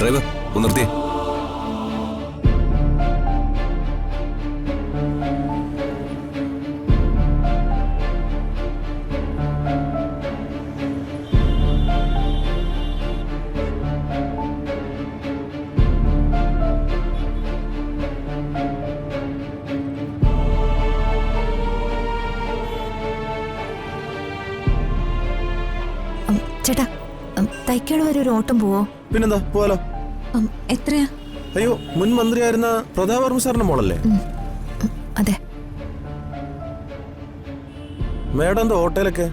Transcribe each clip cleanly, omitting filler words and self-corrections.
Driver ഒന്ന് നിർത്തിയേ. ചേട്ടാ, തൈക്കാട് വരെ ഒരു ഓട്ടം പോവോ? പിന്നെന്താ, പോവാലോ. എത്രയാ? അയ്യോ, മുൻ മന്ത്രിയായിരുന്ന പ്രതാപവർമ്മ സാറിന്റെ മോളല്ലേ? അതെ. മേഡം എന്താ ഓട്ടോയിലൊക്കെ?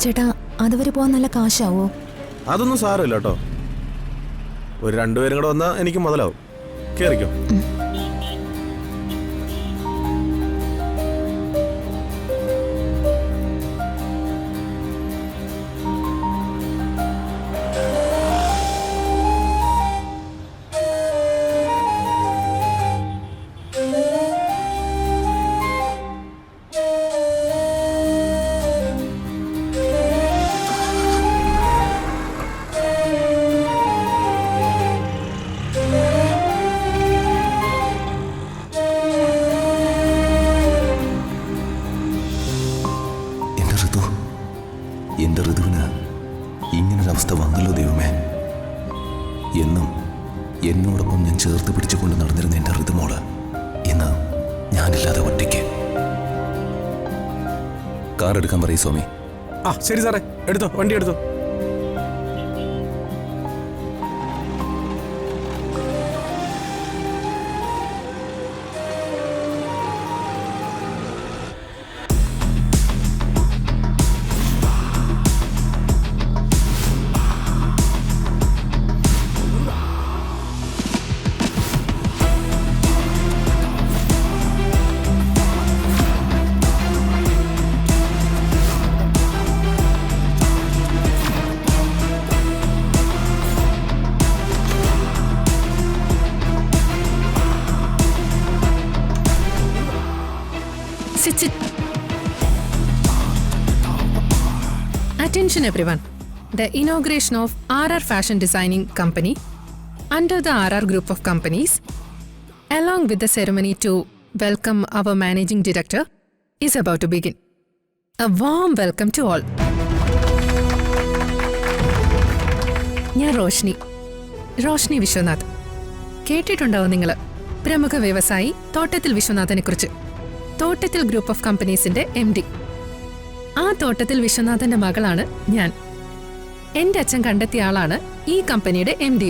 ചേട്ടാ, അതുവരെ പോവാൻ നല്ല കാശാവോ? അതൊന്നും സാരമില്ല കേട്ടോ. ഒരു രണ്ടുപേരും കൂടെ വന്നാ എനിക്ക് മുതലാവും. കേറിക്കോ. എന്റെ ഋതുവിന് ഇങ്ങനൊരവസ്ഥ വന്നല്ലോ ദൈവമേ. എന്നും എന്നോടൊപ്പം ഞാൻ ചേർത്ത് പിടിച്ചുകൊണ്ട് നടന്നിരുന്ന എന്റെ ഋതുമോള് ഇന്ന് ഞാനില്ലാതെ ഒറ്റയ്ക്ക്. കാർ എടുക്കാൻ പറയൂ സ്വാമി. ആ ശരി സാറേ, എടുത്തോ, വണ്ടി എടുത്തോ. Attention everyone. The inauguration of RR Fashion Designing Company under the RR Group of Companies, along with the ceremony to welcome our Managing Director, is about to begin. A warm welcome to all. ഞാൻ റോഷ്നി വിശ്വനാഥ്. കേട്ടിട്ടുണ്ടാവും നിങ്ങൾ പ്രമുഖ വ്യവസായി തോട്ടത്തിൽ വിശ്വനാഥനെ കുറിച്ച്. തോട്ടത്തിൽ group of കമ്പനീസിന്റെ MD. ആ തോട്ടത്തിൽ വിശ്വനാഥന്റെ മകളാണ് ഞാൻ. എന്റെ അച്ഛൻ കണ്ടെത്തിയ ആളാണ് ഈ കമ്പനിയുടെ MD.